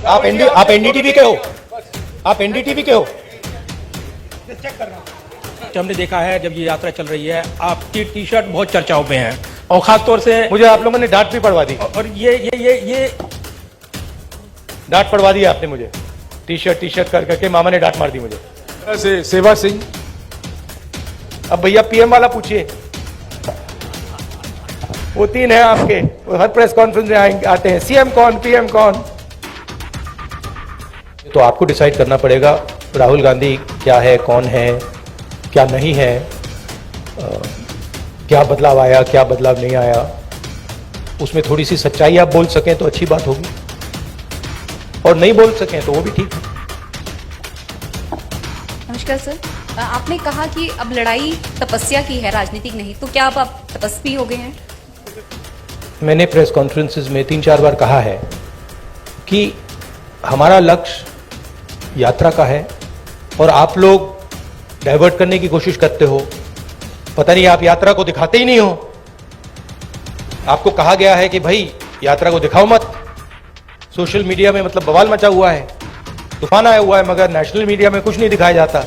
आप एनडीटीवी के हो, आप एनडीटीवी के हो। चेक कर रहा हूं। हमने देखा है जब ये यात्रा चल रही है आपकी टी शर्ट बहुत चर्चाओं में है और खासतौर से मुझे आप लोगों ने डांट भी पड़वा दी और ये डांट पड़वा दी आपने मुझे। टी शर्ट कर करके मामा ने डांट मार दी मुझे। से सेवा सिंह। अब भैया पीएम वाला पूछिए, वो तीन है आपके, वो हर प्रेस कॉन्फ्रेंस में आते हैं, सीएम कौन पीएम कौन। तो आपको डिसाइड करना पड़ेगा राहुल गांधी क्या है, कौन है, क्या नहीं है, क्या बदलाव आया, क्या बदलाव नहीं आया। उसमें थोड़ी सी सच्चाई आप बोल सकें तो अच्छी बात होगी, और नहीं बोल सकें तो वो भी ठीक है। नमस्कार सर, आपने कहा कि अब लड़ाई तपस्या की है, राजनीतिक नहीं, तो क्या अब आप तपस्वी हो गए हैं? मैंने प्रेस कॉन्फ्रेंसेस में 3-4 बार कहा है कि हमारा लक्ष्य यात्रा का है और आप लोग डाइवर्ट करने की कोशिश करते हो। पता नहीं आप यात्रा को दिखाते ही नहीं हो। आपको कहा गया है कि भाई यात्रा को दिखाओ मत। सोशल मीडिया में मतलब बवाल मचा हुआ है, तूफान आया हुआ है, मगर नेशनल मीडिया में कुछ नहीं दिखाया जाता।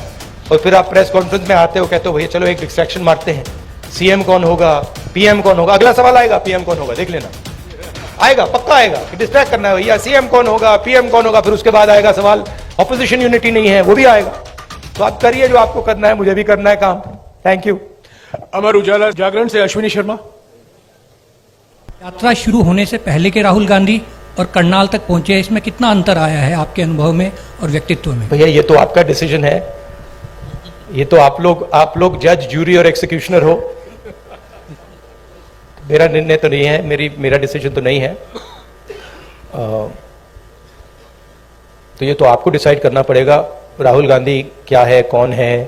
और फिर आप प्रेस कॉन्फ्रेंस में आते हो, कहते हो भैया चलो एक डिस्ट्रैक्शन मारते हैं, सीएम कौन होगा, पीएम कौन होगा। अगला सवाल आएगा पीएम कौन होगा, देख लेना, आएगा, पक्का आएगा कि डिस्ट्रैक्ट करना है भैया, सीएम कौन होगा, पीएम कौन होगा। फिर उसके बाद आएगा सवाल ऑपोजिशन यूनिटी नहीं है, वो भी आएगा। तो आप करिए जो आपको करना है, मुझे भी करना है काम। Thank you. अमर उजाला जागरण से अश्विनी शर्मा। यात्रा शुरू होने से पहले के राहुल गांधी और करनाल तक पहुंचे, इसमें कितना अंतर आया है आपके अनुभव में और व्यक्तित्व में? भैया ये तो आपका डिसीजन है, ये तो आप लोग जज, जूरी और एक्सिक्यूशनर हो। मेरा निर्णय तो नहीं है, मेरा डिसीजन तो नहीं है। तो ये तो आपको डिसाइड करना पड़ेगा राहुल गांधी क्या है, कौन है,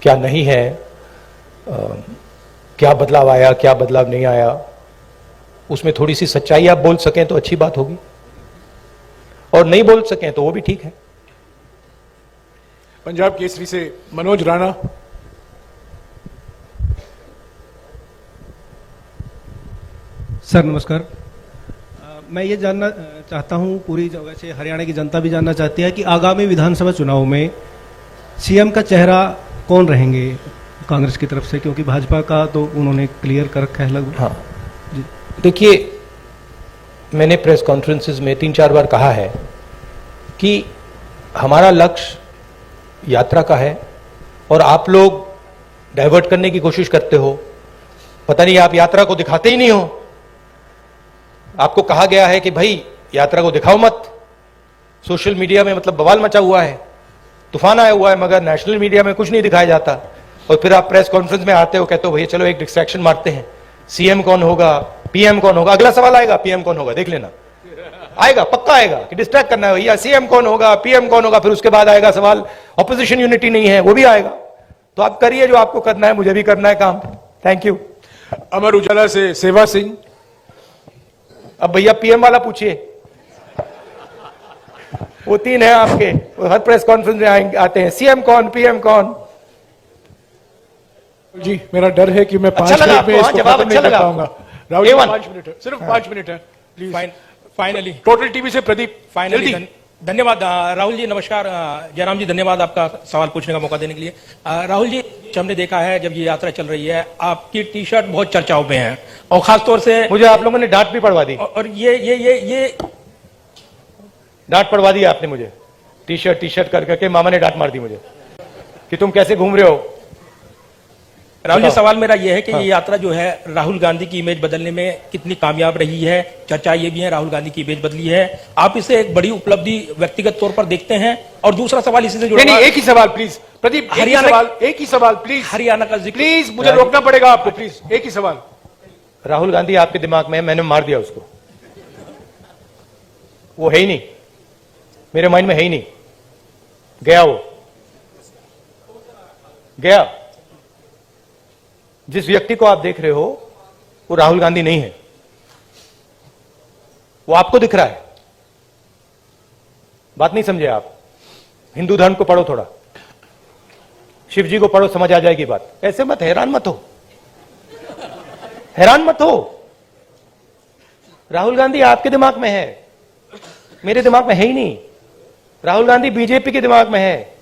क्या नहीं है, क्या बदलाव आया, क्या बदलाव नहीं आया। उसमें थोड़ी सी सच्चाई आप बोल सकें तो अच्छी बात होगी, और नहीं बोल सकें तो वो भी ठीक है। पंजाब केसरी से मनोज राणा। सर नमस्कार। मैं ये जानना चाहता हूँ, पूरी जगह से हरियाणा की जनता भी जानना चाहती है कि आगामी विधानसभा चुनाव में सीएम का चेहरा कौन रहेंगे कांग्रेस की तरफ से, क्योंकि भाजपा का तो उन्होंने क्लियर कर रखा है लगभग। हाँ देखिए, मैंने प्रेस कॉन्फ्रेंसेस में 3-4 बार कहा है कि हमारा लक्ष्य यात्रा का है और आप लोग डाइवर्ट करने की कोशिश करते हो। पता नहीं आप यात्रा को दिखाते ही नहीं हो। आपको कहा गया है कि भाई यात्रा को दिखाओ मत। सोशल मीडिया में मतलब बवाल मचा हुआ है, तूफान आया हुआ है, मगर नेशनल मीडिया में कुछ नहीं दिखाया जाता। और फिर आप प्रेस कॉन्फ्रेंस में आते हो, कहते हो भैया चलो एक डिस्ट्रैक्शन मारते हैं, सीएम कौन होगा, पीएम कौन होगा। अगला सवाल आएगा पीएम कौन होगा, देख लेना, आएगा, पक्का आएगा कि डिस्ट्रैक्ट करना है भैया, सीएम कौन होगा, पीएम कौन होगा। फिर उसके बाद आएगा सवाल ऑपोजिशन यूनिटी नहीं है, वो भी आएगा। तो आप करिए जो आपको करना है, मुझे भी करना है काम। Thank you. अमर उजाला से सेवा सिंह। अब भैया पीएम वाला पूछिए, वो तीन है आपके, वो हर प्रेस कॉन्फ्रेंस में आते हैं, सीएम कौन पीएम कौन। जी मेरा डर है कि मैं 5 मिनट में इसको खत्म नहीं कर पाऊंगा। राहुल जी 5 मिनट है, सिर्फ 5 मिनट है प्लीज। फाइनली टोटल टीवी से प्रदीप। फाइनली धन्यवाद राहुल जी। नमस्कार जयराम जी, धन्यवाद आपका सवाल पूछने का मौका देने के लिए। राहुल जी, हमने देखा है जब ये यात्रा चल रही है आपकी टी शर्ट बहुत चर्चाओं में है और खासतौर से मुझे आप लोगों ने डांट भी पड़वा दी और ये डांट पड़वा दी आपने मुझे। टी शर्ट कर करके मामा ने डांट मार दी मुझे कि तुम कैसे घूम रहे हो। राहुल जी, सवाल मेरा यह है कि ये यात्रा जो है राहुल गांधी की इमेज बदलने में कितनी कामयाब रही है? चर्चा ये भी है राहुल गांधी की इमेज बदली है, आप इसे एक बड़ी उपलब्धि व्यक्तिगत तौर पर देखते हैं? और दूसरा सवाल इसी से जुड़ा, नहीं, एक ही सवाल प्लीज प्रदीप, एक ही सवाल प्लीज। हरियाणा का जिक्र प्लीज, मुझे रोकना पड़ेगा आपको, प्लीज एक ही सवाल। राहुल गांधी आपके दिमाग में है, मैंने मार दिया उसको, वो है ही नहीं, मेरे माइंड में है ही नहीं, गया, वो गया। जिस व्यक्ति को आप देख रहे हो वो राहुल गांधी नहीं है, वो आपको दिख रहा है। बात नहीं समझे आप? हिंदू धर्म को पढ़ो थोड़ा, शिव जी को पढ़ो, समझ आ जाएगी बात। ऐसे मत, हैरान मत हो, हैरान मत हो। राहुल गांधी आपके दिमाग में है, मेरे दिमाग में है ही नहीं। राहुल गांधी बीजेपी के दिमाग में है,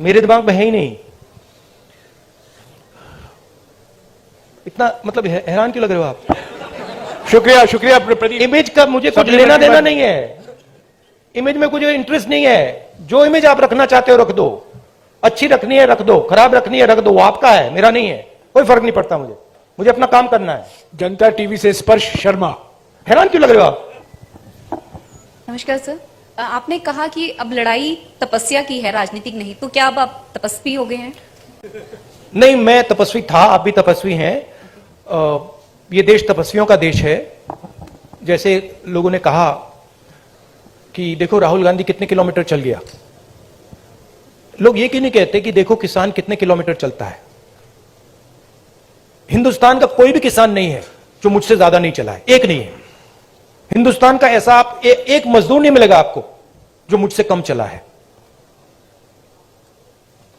मेरे दिमाग में है ही नहीं। इतना मतलब हैरान क्यों लग रहे हो आप? शुक्रिया शुक्रिया प्रदीप। इमेज का मुझे कुछ लेना देना नहीं है, इमेज में कुछ इंटरेस्ट नहीं है। जो इमेज आप रखना चाहते हो रख दो, अच्छी रखनी है रख दो, खराब रखनी है रख दो, वो आपका है, मेरा नहीं है, कोई फर्क नहीं पड़ता मुझे। मुझे अपना काम करना है। जनता टीवी से स्पर्श शर्मा। हैरान क्यों लग रहे हो आप? नमस्कार सर, आपने कहा कि अब लड़ाई तपस्या की है, राजनीतिक नहीं, तो क्या अब आप तपस्वी हो गए हैं? नहीं, मैं तपस्वी था, आप भी तपस्वी हैं। ये देश तपस्वियों का देश है। जैसे लोगों ने कहा कि देखो राहुल गांधी कितने किलोमीटर चल गया, लोग ये क्यों नहीं कहते कि देखो किसान कितने किलोमीटर चलता है? हिंदुस्तान का कोई भी किसान नहीं है जो मुझसे ज्यादा नहीं चला है, एक नहीं है। हिंदुस्तान का ऐसा आप एक मजदूर नहीं मिलेगा आपको जो मुझसे कम चला है।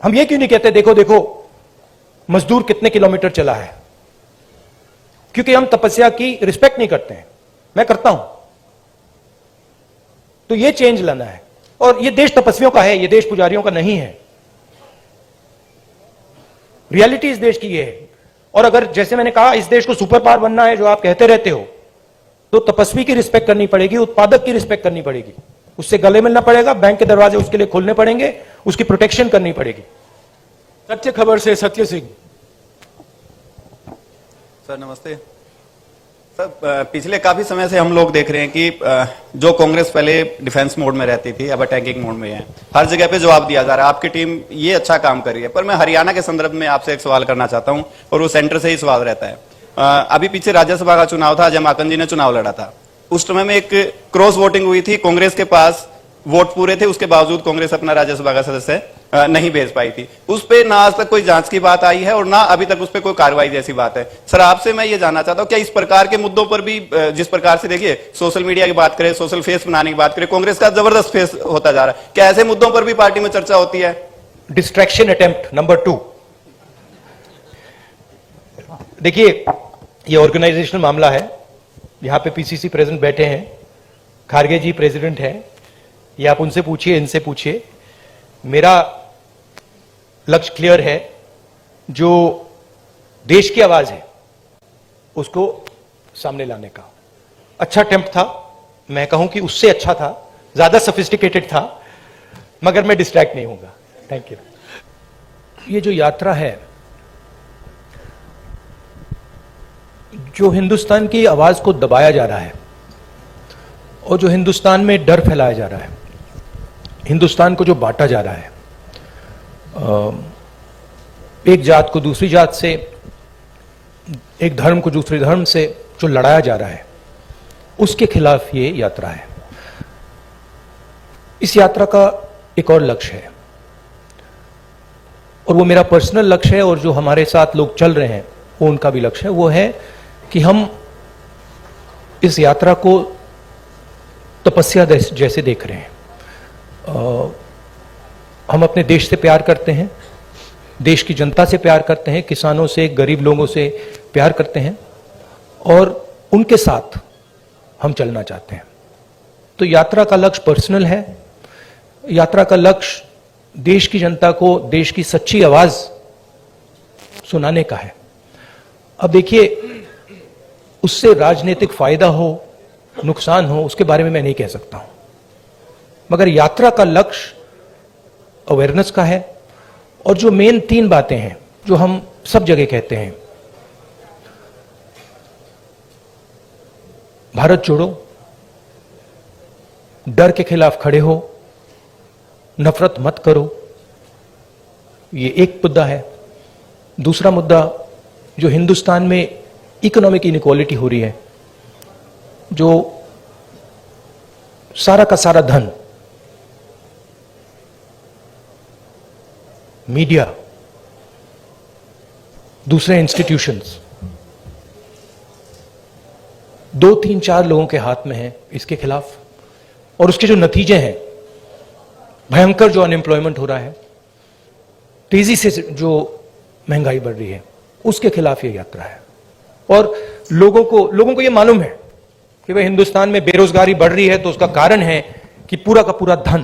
हम ये क्यों नहीं कहते देखो देखो मजदूर कितने किलोमीटर चला है? क्योंकि हम तपस्या की रिस्पेक्ट नहीं करते हैं, मैं करता हूं। तो ये चेंज लाना है, और ये देश तपस्वियों का है, ये देश पुजारियों का नहीं है। रियलिटी इस देश की ये है। और अगर जैसे मैंने कहा इस देश को सुपर पावर बनना है जो आप कहते रहते हो, तो तपस्वी की रिस्पेक्ट करनी पड़ेगी, उत्पादक की रिस्पेक्ट करनी पड़ेगी, उससे गले मिलना पड़ेगा, बैंक के दरवाजे उसके लिए खोलने पड़ेंगे, उसकी प्रोटेक्शन करनी पड़ेगी। सत्य खबर से सत्य सिंह। सर नमस्ते सर। पिछले काफी समय से हम लोग देख रहे हैं कि जो कांग्रेस पहले डिफेंस मोड में रहती थी अब अटैकिंग मोड में है। हर जगह पे जवाब दिया जा रहा है, आपकी टीम ये अच्छा काम कर रही है। पर मैं हरियाणा के संदर्भ में आपसे एक सवाल करना चाहता हूं, और वो सेंटर से ही सवाल रहता है। अभी पीछे राज्यसभा का चुनाव था, अजय माकन जी ने चुनाव लड़ा था। उस समय में एक क्रॉस वोटिंग हुई थी, कांग्रेस के पास वोट पूरे थे, उसके बावजूद कांग्रेस अपना राज्यसभा का सदस्य नहीं भेज पाई थी। उस पे ना आज तक कोई जांच की बात आई है और ना अभी तक उस पे कोई कार्रवाई जैसी बात है। सर आपसे मैं ये जानना चाहता हूं, क्या इस प्रकार के मुद्दों पर भी, जिस प्रकार से देखिए सोशल मीडिया की बात करें, सोशल फेस बनाने की बात करें, कांग्रेस का जबरदस्त फेस होता जा रहा है, क्या ऐसे मुद्दों पर भी पार्टी में चर्चा होती है? Distraction attempt number 2। देखिए ये ऑर्गेनाइजेशनल मामला है, यहां पे पीसीसी प्रेसिडेंट बैठे हैं, खारगे जी प्रेसिडेंट हैं, ये आप उनसे पूछिए, इनसे पूछिए। मेरा लक्ष्य क्लियर है, जो देश की आवाज है उसको सामने लाने का। अच्छा अटेम्प्ट था, मैं कहूं कि उससे अच्छा था, ज्यादा सोफिस्टिकेटेड था, मगर मैं डिस्ट्रैक्ट नहीं होऊंगा। Thank you. ये जो यात्रा है, जो हिंदुस्तान की आवाज को दबाया जा रहा है और जो हिंदुस्तान में डर फैलाया जा रहा है, हिंदुस्तान को जो बांटा जा रहा है, एक जात को दूसरी जात से, एक धर्म को दूसरे धर्म से जो लड़ाया जा रहा है, उसके खिलाफ ये यात्रा है। इस यात्रा का एक और लक्ष्य है, और वो मेरा पर्सनल लक्ष्य है, और जो हमारे साथ लोग चल रहे हैं वो उनका भी लक्ष्य है। वो है कि हम इस यात्रा को तपस्या जैसे देख रहे हैं। हम अपने देश से प्यार करते हैं, देश की जनता से प्यार करते हैं, किसानों से, गरीब लोगों से प्यार करते हैं, और उनके साथ हम चलना चाहते हैं। तो यात्रा का लक्ष्य पर्सनल है, यात्रा का लक्ष्य देश की जनता को देश की सच्ची आवाज सुनाने का है। अब देखिए, उससे राजनीतिक फायदा हो नुकसान हो उसके बारे में मैं नहीं कह सकता हूं, मगर यात्रा का लक्ष्य अवेयरनेस का है। और जो मेन 3 बातें हैं जो हम सब जगह कहते हैं, भारत जोड़ो, डर के खिलाफ खड़े हो, नफरत मत करो, ये एक मुद्दा है। दूसरा मुद्दा, जो हिंदुस्तान में इकोनॉमिक इनइक्वालिटी हो रही है, जो सारा का सारा धन मीडिया, दूसरे इंस्टीट्यूशंस 2, 3, 4 लोगों के हाथ में है, इसके खिलाफ। और उसके जो नतीजे हैं, भयंकर जो अनएम्प्लॉयमेंट हो रहा है, तेजी से जो महंगाई बढ़ रही है, उसके खिलाफ ये यात्रा है। और लोगों को ये मालूम है कि भाई हिंदुस्तान में बेरोजगारी बढ़ रही है तो उसका कारण है कि पूरा का पूरा धन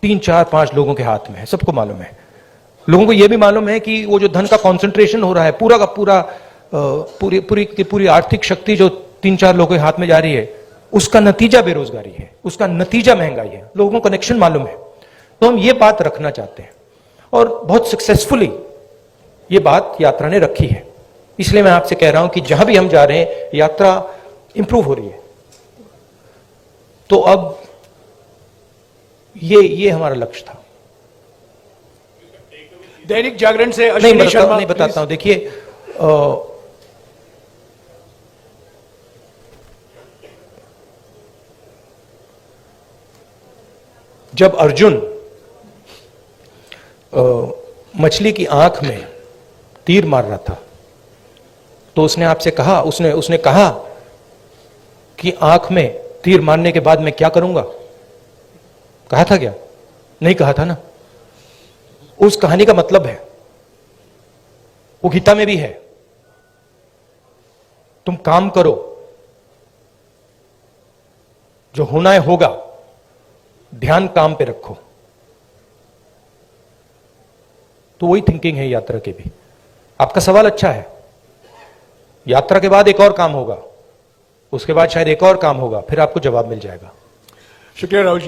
3, 4, 5 लोगों के हाथ में है, सबको मालूम है। लोगों को यह भी मालूम है कि वो जो धन का कंसंट्रेशन हो रहा है, पूरा का पूरा पूरी पूरी की पूरी आर्थिक शक्ति जो 3, 4 लोगों के हाथ में जा रही है, उसका नतीजा बेरोजगारी है, उसका नतीजा महंगाई है। लोगों को कनेक्शन मालूम है। तो हम ये बात रखना चाहते हैं और बहुत सक्सेसफुली ये बात यात्रा ने रखी है। इसलिए मैं आपसे कह रहा हूं कि जहां भी हम जा रहे हैं यात्रा इंप्रूव हो रही है। तो अब ये हमारा लक्ष्य था। दैनिक जागरण से नहीं अश्विनी शर्मा, नहीं बताता हूं। देखिए, जब अर्जुन मछली की आंख में तीर मार रहा था तो उसने आपसे कहा, उसने कहा कि आंख में तीर मारने के बाद मैं क्या करूंगा? कहा था क्या? नहीं कहा था ना। उस कहानी का मतलब है, वो गीता में भी है, तुम काम करो, जो होना है होगा, ध्यान काम पे रखो। तो वही थिंकिंग है यात्रा की भी। आपका सवाल अच्छा है। यात्रा के बाद एक और काम होगा, उसके बाद शायद एक और काम होगा, फिर आपको जवाब मिल जाएगा। शुक्रिया राहुल जी।